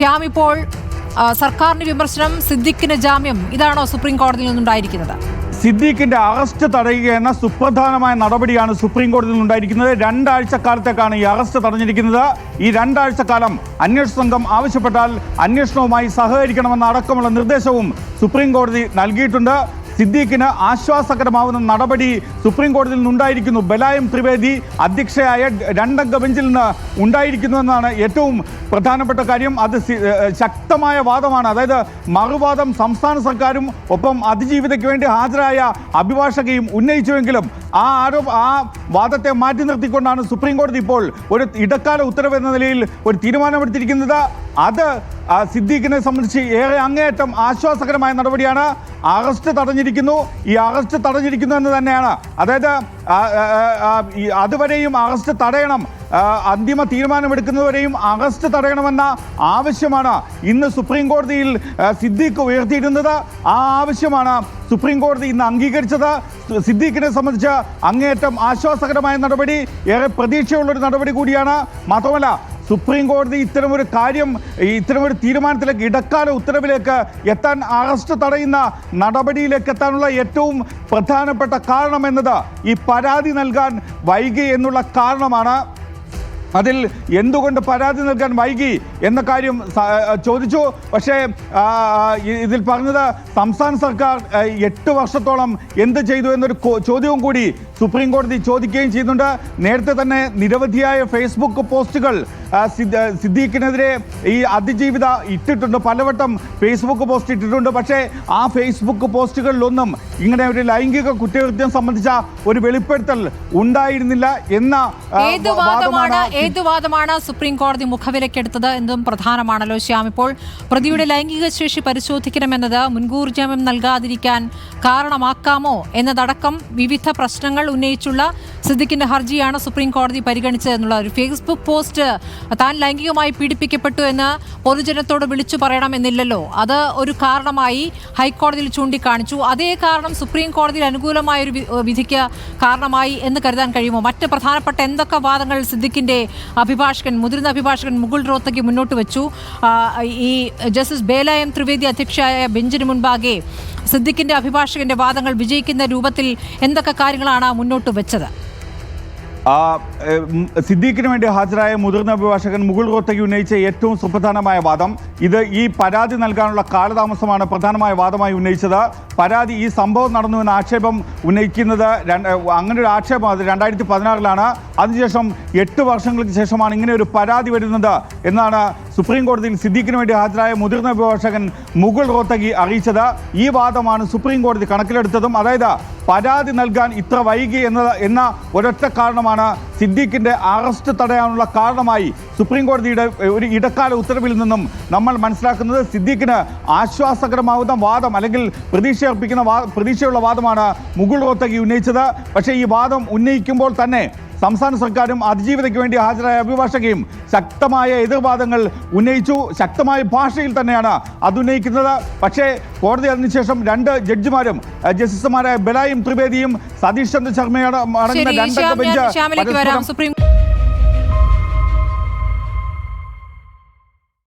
ശ്യാം, ഇപ്പോൾ സർക്കാരിന്റെ വിമർശനം സിദ്ദിഖിന് ജാമ്യം, ഇതാണോ സുപ്രീം കോടതിയിൽ നിന്നുണ്ടായിരിക്കുന്നത്? സിദ്ദീഖിന്റെ അറസ്റ്റ് തടയുക എന്ന സുപ്രധാനമായ നടപടിയാണ് സുപ്രീം കോടതിയിൽ നിന്നുണ്ടായിരിക്കുന്നത്. 2 ആഴ്ചക്കാലത്തേക്കാണ് ഈ അറസ്റ്റ് തടഞ്ഞിരിക്കുന്നത്. ഈ 2 ആഴ്ചക്കാലം അന്വേഷണ സംഘം ആവശ്യപ്പെട്ടാൽ അന്വേഷണവുമായി സഹകരിക്കണമെന്ന അടക്കമുള്ള നിർദ്ദേശവും സുപ്രീം കോടതി നൽകിയിട്ടുണ്ട്. സിദ്ദീഖിന് ആശ്വാസകരമാവുന്ന നടപടി സുപ്രീം കോടതിയിൽ നിന്നുണ്ടായിരിക്കുന്നു. ബലായം ത്രിവേദി അധ്യക്ഷയായ 2 അംഗ ബെഞ്ചിൽ നിന്ന് ഉണ്ടായിരിക്കുന്നു എന്നാണ് ഏറ്റവും പ്രധാനപ്പെട്ട കാര്യം. അത് ശക്തമായ വാദമാണ്. അതായത് മറുവാദം സംസ്ഥാന സർക്കാരും ഒപ്പം അതിജീവിതയ്ക്ക് വേണ്ടി ഹാജരായ അഭിഭാഷകയും ഉന്നയിച്ചുവെങ്കിലും ആ വാദത്തെ മാറ്റി നിർത്തിക്കൊണ്ടാണ് സുപ്രീം കോടതി ഇപ്പോൾ ഒരു ഇടക്കാല ഉത്തരവ് എന്ന നിലയിൽ ഒരു തീരുമാനമെടുത്തിരിക്കുന്നത്. അത് സിദ്ദീഖിനെ സംബന്ധിച്ച് ഏറെ അങ്ങേയറ്റം ആശ്വാസകരമായ നടപടിയാണ്. അറസ്റ്റ് തടഞ്ഞിരിക്കുന്നു. ഈ അറസ്റ്റ് തടഞ്ഞിരിക്കുന്നു എന്ന് തന്നെയാണ്. അതായത് അതുവരെയും അറസ്റ്റ് തടയണം, അന്തിമ തീരുമാനമെടുക്കുന്നതുവരെയും അറസ്റ്റ് തടയണമെന്ന ആവശ്യമാണ് ഇന്ന് സുപ്രീം കോടതിയിൽ സിദ്ദീഖ് ഉയർത്തിയിരുന്നത്. ആ ആവശ്യമാണ് സുപ്രീം കോടതി ഇന്ന് അംഗീകരിച്ചത്. സിദ്ദീഖിനെ സംബന്ധിച്ച് അങ്ങേയറ്റം ആശ്വാസകരമായ നടപടി, ഏറെ പ്രതീക്ഷയുള്ളൊരു നടപടി കൂടിയാണ്. മാത്രമല്ല സുപ്രീം കോടതി ഇത്തരമൊരു തീരുമാനത്തിലേക്ക്, ഇടക്കാല ഉത്തരവിലേക്ക് എത്താൻ, അറസ്റ്റ് തടയുന്ന നടപടിയിലേക്ക് എത്താനുള്ള ഏറ്റവും പ്രധാനപ്പെട്ട കാരണം എന്നത് ഈ പരാതി നൽകാൻ വൈകി എന്നുള്ള കാരണമാണ്. അതിൽ എന്തുകൊണ്ട് പരാതി നൽകാൻ വൈകി എന്ന കാര്യം ചോദിച്ചു. പക്ഷേ ഇതിൽ പറഞ്ഞത് സംസ്ഥാന സർക്കാർ 8 വർഷത്തോളം എന്ത് ചെയ്തു എന്നൊരു ചോദ്യവും കൂടി സുപ്രീം കോടതി ചോദിക്കുകയും ചെയ്യുന്നുണ്ട്. നേരത്തെ തന്നെ നിരവധിയായ ഫേസ്ബുക്ക് പോസ്റ്റുകൾ സിദ്ദീഖിനെതിരെ ഈ അതിജീവിത ഇട്ടിട്ടുണ്ട്. പലവട്ടം ഫേസ്ബുക്ക് പോസ്റ്റ് ഇട്ടിട്ടുണ്ട്. പക്ഷേ ആ ഫേസ്ബുക്ക് പോസ്റ്റുകളിലൊന്നും ഇങ്ങനെ ഒരു ലൈംഗിക കുറ്റകൃത്യം സംബന്ധിച്ച ഒരു വെളിപ്പെടുത്തൽ ഉണ്ടായിരുന്നില്ല എന്ന ഏത് വാദമാണ് സുപ്രീം കോടതി മുഖവിലക്കെടുത്തത് എന്നതും പ്രധാനമാണല്ലോ ശ്യാം. ഇപ്പോൾ പ്രതിയുടെ ലൈംഗിക ശേഷി പരിശോധിക്കണമെന്നത് മുൻകൂർ ജാമ്യം നൽകാതിരിക്കാൻ കാരണമാക്കാമോ എന്നതടക്കം വിവിധ പ്രശ്നങ്ങൾ ഉന്നയിച്ചുള്ള സിദ്ദീഖിന്റെ ഹർജിയാണ് സുപ്രീം കോടതി പരിഗണിച്ചത് എന്നുള്ള ഒരു ഫേസ്ബുക്ക് പോസ്റ്റ് താൻ ലൈംഗികമായി പീഡിപ്പിക്കപ്പെട്ടു എന്ന് പൊതുജനത്തോട് വിളിച്ചു പറയണമെന്നില്ലല്ലോ. അത് ഒരു കാരണമായി ഹൈക്കോടതിയിൽ ചൂണ്ടിക്കാണിച്ചു. അതേ കാരണം സുപ്രീം കോടതിയിൽ അനുകൂലമായ ഒരു വിധിക്ക് കാരണമായി എന്ന് കരുതാൻ കഴിയുമോ? മറ്റ് പ്രധാനപ്പെട്ട എന്തൊക്കെ വാദങ്ങൾ സിദ്ദീഖിന്റെ മുതിർന്ന അഭിഭാഷകൻ മുകുൾ റോത്തഗി മുന്നോട്ട് വെച്ചു? ഈ ജസ്റ്റിസ് ബേലായം ത്രിവേദി അധ്യക്ഷയായ ബെഞ്ചിന് മുൻപാകെ സിദ്ദീഖിന്റെ അഭിഭാഷകന്റെ വാദങ്ങൾ വിജയിക്കുന്ന രൂപത്തിൽ എന്തൊക്കെ കാര്യങ്ങളാണ് മുന്നോട്ട് വെച്ചത്? സിദ്ദീഖിന് വേണ്ടി ഹാജരായ മുതിർന്ന അഭിഭാഷകൻ മുകുൾ റോത്തഗി ഉന്നയിച്ച ഏറ്റവും സുപ്രധാനമായ വാദം, ഈ പരാതി നൽകാനുള്ള കാലതാമസമാണ് പ്രധാനമായ വാദമായി ഉന്നയിച്ചത്. ഈ സംഭവം നടന്നുവെന്ന ആക്ഷേപം ഉന്നയിക്കുന്നത്, അങ്ങനെ ഒരു ആക്ഷേപം അത് 2016 അതിനുശേഷം 8 വർഷങ്ങൾക്ക് ശേഷമാണ് ഇങ്ങനെ ഒരു പരാതി വരുന്നത് എന്നാണ് സുപ്രീം കോടതിയിൽ സിദ്ദീഖിന് വേണ്ടി ഹാജരായ മുതിർന്ന അഭിഭാഷകൻ മുകുൾ റോത്തഗി അറിയിച്ചത്. ഈ വാദമാണ് സുപ്രീം കോടതി കണക്കിലെടുത്തതും. അതായത് പരാതി നൽകാൻ ഇത്ര വൈകി എന്ന ഒരൊറ്റ കാരണമാണ് സിദ്ദീഖിന്റെ അറസ്റ്റ് തടയാനുള്ള കാരണമായി സുപ്രീം കോടതിയുടെ ഒരു ഇടക്കാല ഉത്തരവിൽ നിന്നും നമ്മൾ മനസ്സിലാക്കുന്നത്. സിദ്ദീഖിന് ആശ്വാസകരമാവുന്ന വാദം, അല്ലെങ്കിൽ പ്രതീക്ഷയുള്ള വാദമാണ് മുകുൾ റോത്തഗി ഉന്നയിച്ചത്. പക്ഷേ ഈ വാദം ഉന്നയിക്കുമ്പോൾ തന്നെ സംസ്ഥാന സർക്കാരും അതിജീവിതയ്ക്ക് വേണ്ടി ഹാജരായ അഭിഭാഷകയും ശക്തമായ എതിർവാദങ്ങൾ ഉന്നയിച്ചു. ശക്തമായ ഭാഷയിൽ തന്നെയാണ് അത് ഉന്നയിക്കുന്നത്. പക്ഷേ കോടതി അതിനുശേഷം 2 ജഡ്ജിമാരും ജസ്റ്റിസുമാരായ ബലായും ത്രിവേദിയും സതീഷ് ചന്ദ്ര ശർമ്മയാണ് അടങ്ങുന്ന 2 അംഗ ബെഞ്ച്